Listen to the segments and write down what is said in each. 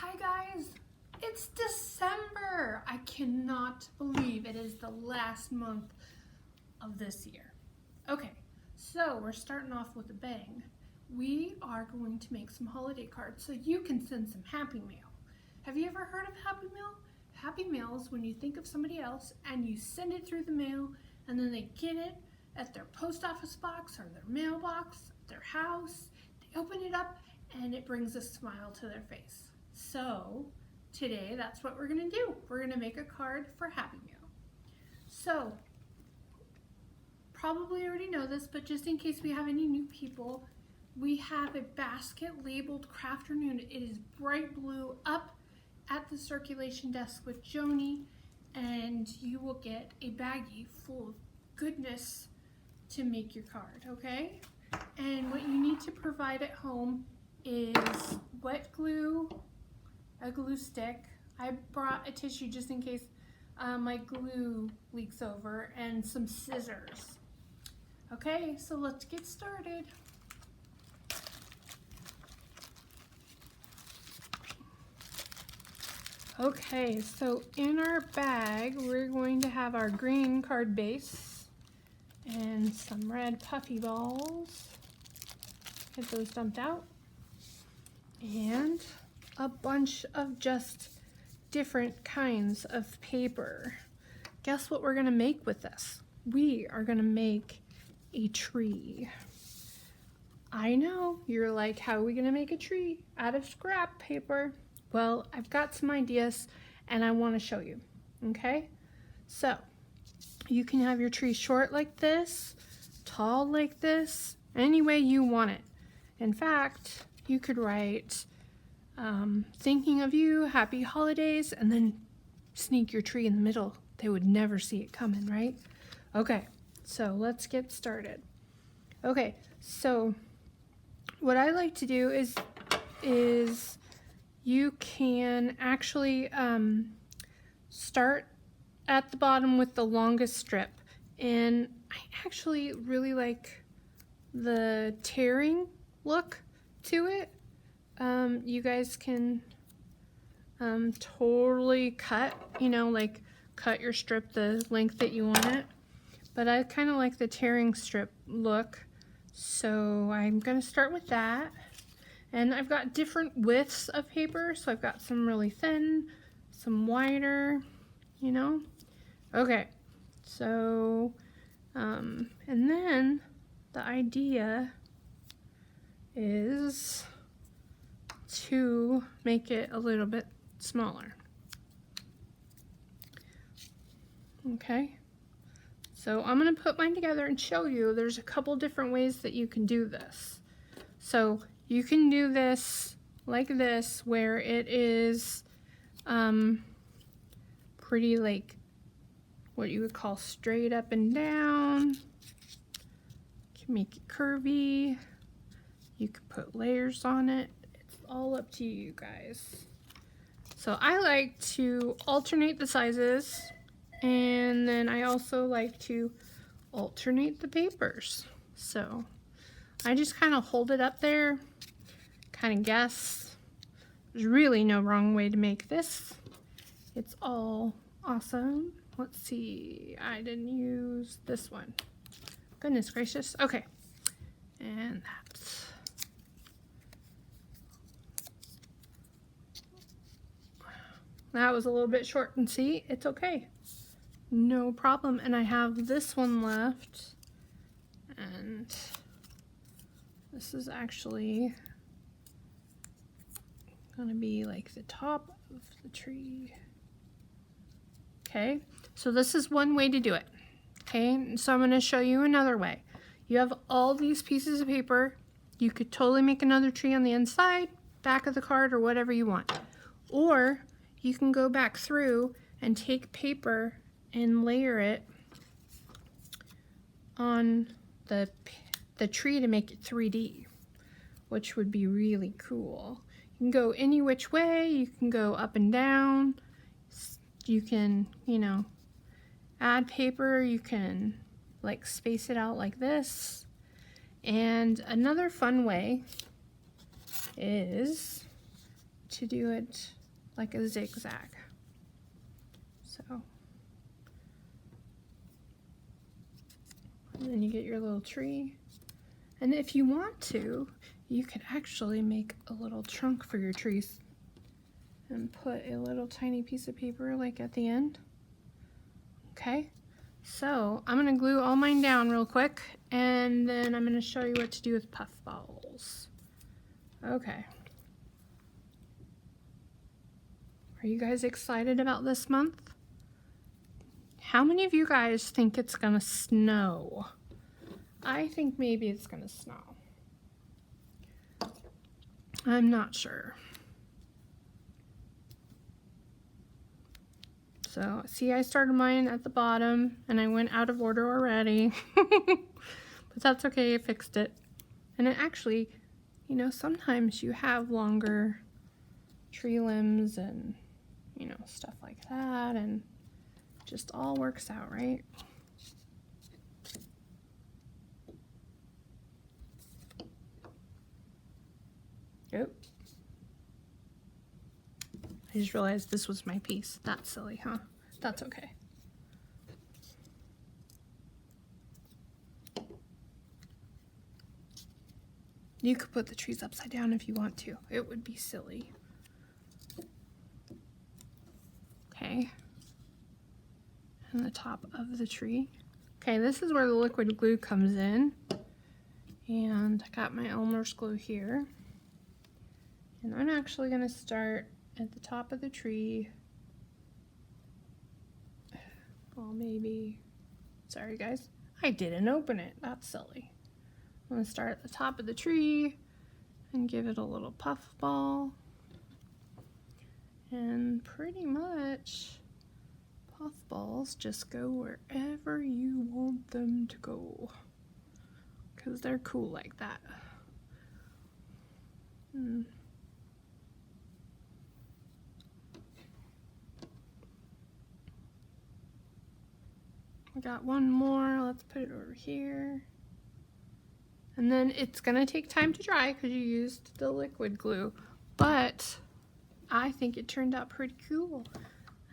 Hi guys, it's December. I cannot believe it is the last month of this year. Okay, so we're starting off with a bang. We are going to make some holiday cards so you can send some Happy Mail. Have you ever heard of Happy Mail? Happy Mail is when you think of somebody else and you send it through the mail and then they get it at their post office box or their mailbox, their house. They open it up and it brings a smile to their face. So today that's what we're going to do. We're going to make a card for Happy Meal. So probably already know this, but just in case we have any new people, we have a basket labeled Crafternoon. It is bright blue up at the circulation desk with Joni, and you will get a baggie full of goodness to make your card, okay? And what you need to provide at home is wet glue, a glue stick. I brought a tissue just in case my glue leaks over, and some scissors. Okay, so let's get started. Okay, so in our bag, we're going to have our green card base and some red puffy balls. Get those dumped out. And a bunch of just different kinds of paper. Guess what we're gonna make with this? We are gonna make a tree. I know, you're like, how are we gonna make a tree out of scrap paper? Well, I've got some ideas and I want to show you, okay? So, you can have your tree short like this, tall like this, any way you want it. In fact, you could write, thinking of you, happy holidays, and then sneak your tree in the middle. They would never see it coming, right? Okay, so let's get started. Okay, so what I like to do is you can actually start at the bottom with the longest strip, and I actually really like the tearing look to it. You guys can totally cut, like cut your strip the length that you want it, but I kind of like the tearing strip look, so I'm gonna start with that. And I've got different widths of paper, so I've got some really thin, some wider, Okay, so, and then the idea is to make it a little bit smaller. Okay, so I'm gonna put mine together and show you there's a couple different ways that you can do this. So you can do this like this, where it is pretty like what you would call straight up and down. You can make it curvy. You can put layers on it. It's all up to you guys. So I like to alternate the sizes, and then I also like to alternate the papers. So I just kind of hold it up there, kind of guess. There's really no wrong way to make this. It's all awesome. Let's see, I didn't use this one. Goodness gracious. Okay, and that was a little bit short, and see, it's okay. No problem. And I have this one left, and this is actually gonna be like the top of the tree. Okay, so this is one way to do it. Okay, so I'm gonna show you another way. You have all these pieces of paper. You could totally make another tree on the inside, back of the card, or whatever you want. Or you can go back through and take paper and layer it on the tree to make it 3D, which would be really cool. You can go any which way. You can go up and down. You can, add paper. You can like space it out like this. And another fun way is to do it like a zigzag. So, and then you get your little tree. And if you want to, you could actually make a little trunk for your trees and put a little tiny piece of paper like at the end. Okay, so I'm gonna glue all mine down real quick, and then I'm gonna show you what to do with puff balls. Okay. Are you guys excited about this month? How many of you guys think it's gonna snow? I think maybe it's gonna snow. I'm not sure. So, see, I started mine at the bottom and I went out of order already. But that's okay, I fixed it. And it actually, you know, sometimes you have longer tree limbs and, you know, stuff like that, and just all works out, right? Yep. I just realized this was my piece. That's silly, huh? That's okay. You could put the trees upside down if you want to. It would be silly. Okay. And the top of the tree. Okay, this is where the liquid glue comes in. And I got my Elmer's glue here. And I'm actually going to start at the top of the tree. Well, maybe, sorry guys, I didn't open it. That's silly. I'm going to start at the top of the tree and give it a little puff ball. And pretty much puff balls just go wherever you want them to go, because they're cool like that. I got one more. Let's put it over here. And then it's gonna take time to dry because you used the liquid glue, but I think it turned out pretty cool.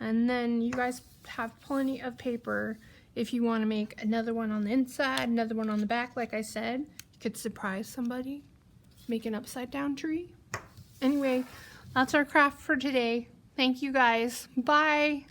And then you guys have plenty of paper if you want to make another one on the inside, another one on the back. Like I said, you could surprise somebody, make an upside down tree. Anyway, that's our craft for today. Thank you guys. Bye.